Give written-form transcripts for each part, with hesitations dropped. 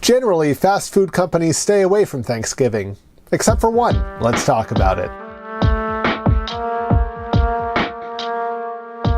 Generally, fast food companies stay away from Thanksgiving. Except for one. Let's talk about it.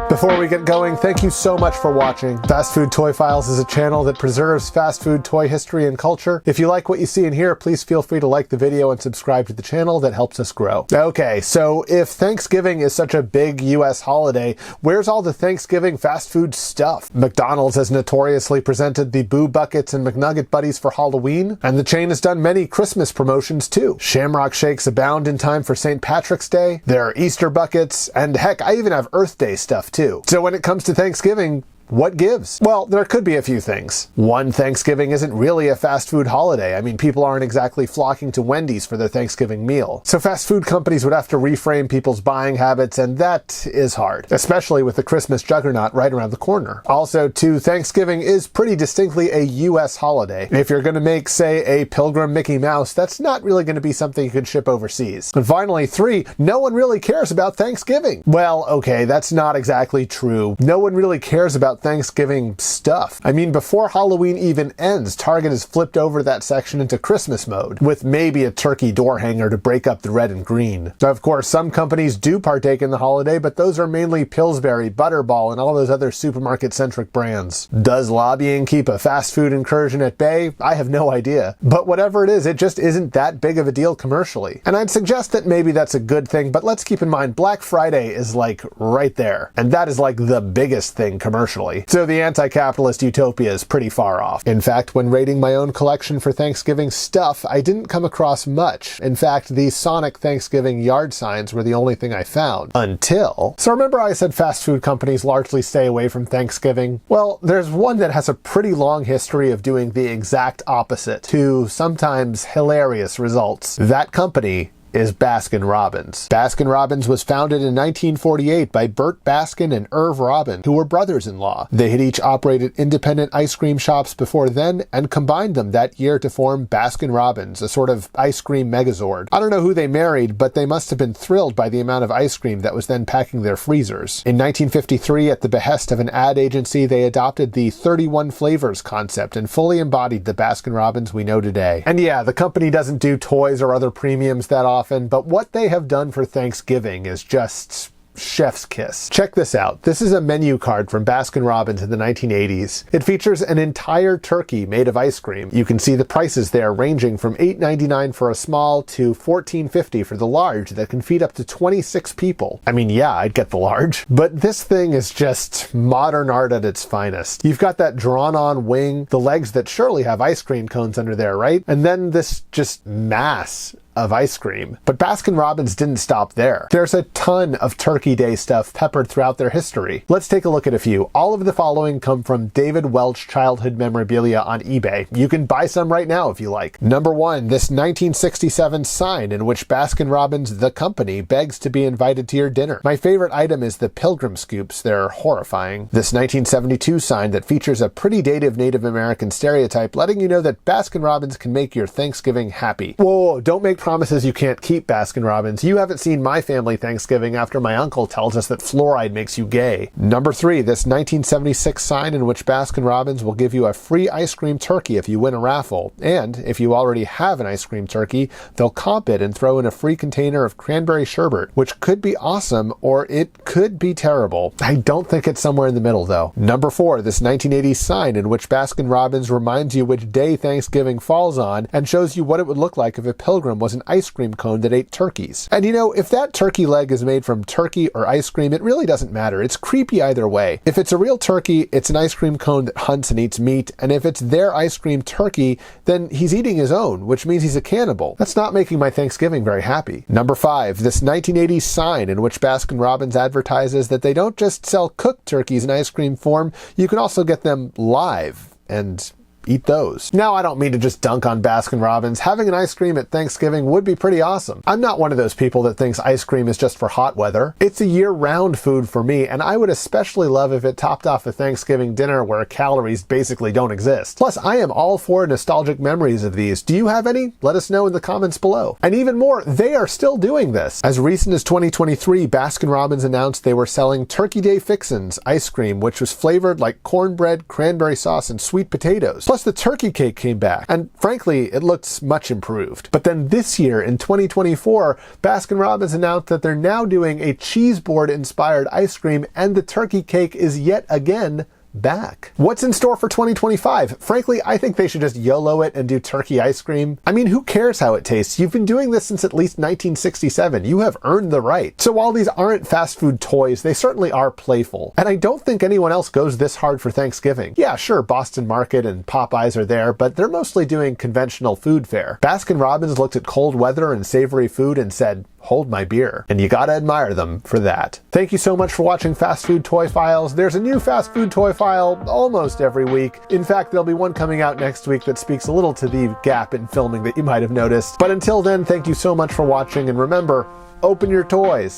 Before we get going, thank you so much for watching. Fast Food Toy Files is a channel that preserves fast food toy history and culture. If you like what you see in here, please feel free to like the video and subscribe to the channel. That helps us grow. Okay, so if Thanksgiving is such a big US holiday, where's all the Thanksgiving fast food stuff? McDonald's has notoriously presented the Boo Buckets and McNugget Buddies for Halloween, and the chain has done many Christmas promotions too. Shamrock Shakes abound in time for St. Patrick's Day. There are Easter buckets, and heck, I even have Earth Day stuff too. So when it comes to Thanksgiving, what gives? Well, there could be a few things. One, Thanksgiving isn't really a fast food holiday. I mean, people aren't exactly flocking to Wendy's for their Thanksgiving meal. So fast food companies would have to reframe people's buying habits, and that is hard, especially with the Christmas juggernaut right around the corner. Also, two, Thanksgiving is pretty distinctly a US holiday. If you're going to make, say, a Pilgrim Mickey Mouse, that's not really going to be something you could ship overseas. And finally, three, no one really cares about Thanksgiving. Well, okay, that's not exactly true. No one really cares about Thanksgiving stuff. I mean, before Halloween even ends, Target has flipped over that section into Christmas mode, with maybe a turkey door hanger to break up the red and green. So of course, some companies do partake in the holiday, but those are mainly Pillsbury, Butterball, and all those other supermarket-centric brands. Does lobbying keep a fast food incursion at bay? I have no idea. But whatever it is, it just isn't that big of a deal commercially. And I'd suggest that maybe that's a good thing, but let's keep in mind Black Friday is like right there. And that is like the biggest thing commercially. So the anti-capitalist utopia is pretty far off. In fact, when rating my own collection for Thanksgiving stuff, I didn't come across much. In fact, the Sonic Thanksgiving yard signs were the only thing I found. Until... So remember I said fast food companies largely stay away from Thanksgiving? Well, there's one that has a pretty long history of doing the exact opposite, to sometimes hilarious results. That company is Baskin-Robbins. Baskin-Robbins was founded in 1948 by Bert Baskin and Irv Robin, who were brothers-in-law. They had each operated independent ice cream shops before then and combined them that year to form Baskin-Robbins, a sort of ice cream megazord. I don't know who they married, but they must have been thrilled by the amount of ice cream that was then packing their freezers. In 1953, at the behest of an ad agency, they adopted the 31 flavors concept and fully embodied the Baskin-Robbins we know today. And yeah, the company doesn't do toys or other premiums that often, but what they have done for Thanksgiving is just chef's kiss. Check this out. This is a menu card from Baskin-Robbins in the 1980s. It features an entire turkey made of ice cream. You can see the prices there ranging from $8.99 for a small to $14.50 for the large that can feed up to 26 people. I mean, yeah, I'd get the large. But this thing is just modern art at its finest. You've got that drawn-on wing, the legs that surely have ice cream cones under there, right? And then this just mass of ice cream. But Baskin-Robbins didn't stop there. There's a ton of Turkey Day stuff peppered throughout their history. Let's take a look at a few. All of the following come from David Welch childhood memorabilia on eBay. You can buy some right now if you like. Number one, this 1967 sign in which Baskin-Robbins, the company, begs to be invited to your dinner. My favorite item is the Pilgrim Scoops. They're horrifying. This 1972 sign that features a pretty dative Native American stereotype letting you know that Baskin-Robbins can make your Thanksgiving happy. Whoa, don't make promises you can't keep, Baskin-Robbins. You haven't seen my family Thanksgiving after my uncle tells us that fluoride makes you gay. Number three, this 1976 sign in which Baskin-Robbins will give you a free ice cream turkey if you win a raffle. And if you already have an ice cream turkey, they'll comp it and throw in a free container of cranberry sherbet, which could be awesome or it could be terrible. I don't think it's somewhere in the middle though. Number four, this 1980s sign in which Baskin-Robbins reminds you which day Thanksgiving falls on and shows you what it would look like if a pilgrim was an ice cream cone that ate turkeys. And you know, if that turkey leg is made from turkey or ice cream, it really doesn't matter. It's creepy either way. If it's a real turkey, it's an ice cream cone that hunts and eats meat, and if it's their ice cream turkey, then he's eating his own, which means he's a cannibal. That's not making my Thanksgiving very happy. Number five, this 1980s sign in which Baskin-Robbins advertises that they don't just sell cooked turkeys in ice cream form, you can also get them live and eat those. Now, I don't mean to just dunk on Baskin-Robbins. Having an ice cream at Thanksgiving would be pretty awesome. I'm not one of those people that thinks ice cream is just for hot weather. It's a year-round food for me, and I would especially love if it topped off a Thanksgiving dinner where calories basically don't exist. Plus, I am all for nostalgic memories of these. Do you have any? Let us know in the comments below. And even more, they are still doing this. As recent as 2023, Baskin-Robbins announced they were selling Turkey Day Fixins ice cream, which was flavored like cornbread, cranberry sauce, and sweet potatoes. Plus, Plus, the turkey cake came back, and frankly, it looks much improved. But then this year, in 2024, Baskin-Robbins announced that they're now doing a cheese board-inspired ice cream, and the turkey cake is yet again back. What's in store for 2025? Frankly, I think they should just YOLO it and do turkey ice cream. I mean, who cares how it tastes? You've been doing this since at least 1967. You have earned the right. So while these aren't fast food toys, they certainly are playful. And I don't think anyone else goes this hard for Thanksgiving. Yeah, sure, Boston Market and Popeyes are there, but they're mostly doing conventional food fare. Baskin-Robbins looked at cold weather and savory food and said, hold my beer. And you gotta admire them for that. Thank you so much for watching Fast Food Toy Files. There's a new Fast Food Toy File almost every week. In fact, there'll be one coming out next week that speaks a little to the gap in filming that you might have noticed. But until then, thank you so much for watching, and remember, open your toys.